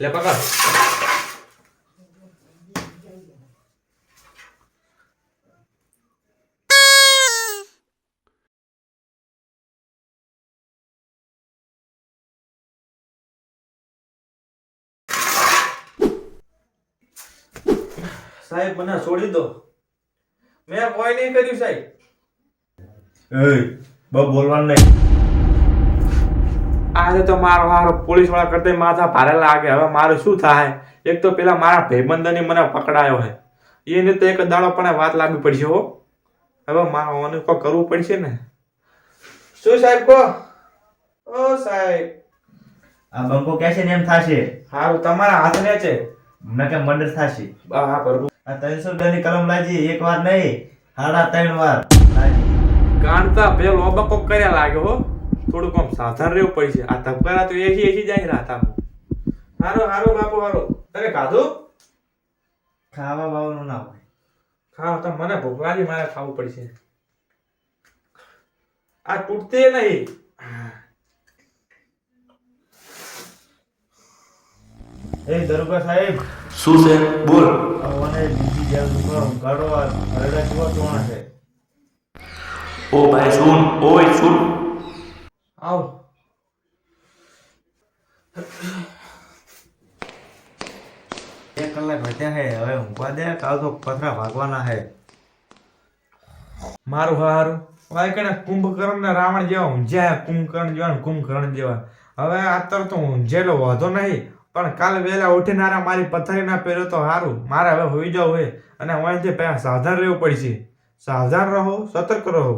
લે પકડ. સાહેબ મને છોડી દો. મેં કોઈ નહીં કર્યું સાહેબ. બહુ બોલવાનું નહીં. આજે તો મારો પોલીસ વાળા કરતા માથા ભારે લાગે. હવે મારું શું થાય? એક તો પેલા મારા ભાઈબંધને મને પકડાયો છે. એને તો એક દાડો પણ વાત લાગવી પડશે હો. હવે મને કોઈ કરવું પડશે ને. શું સાહેબ કહો? ઓ સાહેબ આ બંકો કે છે ને એમ થાશે. હારું તમારા હાથને છે. મને કે મર્ડર થાશે. હા પ્રભુ. આ 300 ની કલમ લાજી એક વાર નહીં 3.5 વાર કાંડતા પેલો અબકો કર્યા લાગે હો. થોડુંક આમ સાવધાન રહેવું પડશે. આ ધબકારા તો એસી જાય રાતા. હારું બાપુ હારું. તમે ખાધું? ખાવા બાવાનું ના હોય. ખાવ તો મને ભૂખ લાગી, મારે ખાવું પડશે. આ તૂટતે નહીં. એ દરોગા સાહેબ. શું છે? બોલ. મને બીજી જેલ દુકાન ગાડો હરડા જેવો ટોણા છે. ઓ ભાઈ સુન. ઓય સુન. આવ. એક કલાક વધ્યા હે. હવે ઊંઘવા દે. કાલ તો પથરા ભાગવાના હે. મારું હારું ભાઈ કણે કુંભકર્ણ ને રાવણ જેવા ઊંઝ્યા. કુંભકર્ણ જેવા. હવે અત્યારે તો ઊંઝેલો વાંધો નહીં, પણ કાલે વહેલા ઉઠીને મારી પથારી ના પહેર્યો તો સારું. મારે હવે હોઈ જવું હોય અને અહીંથી પહેલા સાવધાન રહેવું પડશે. સાવધાન રહો, સતર્ક રહો.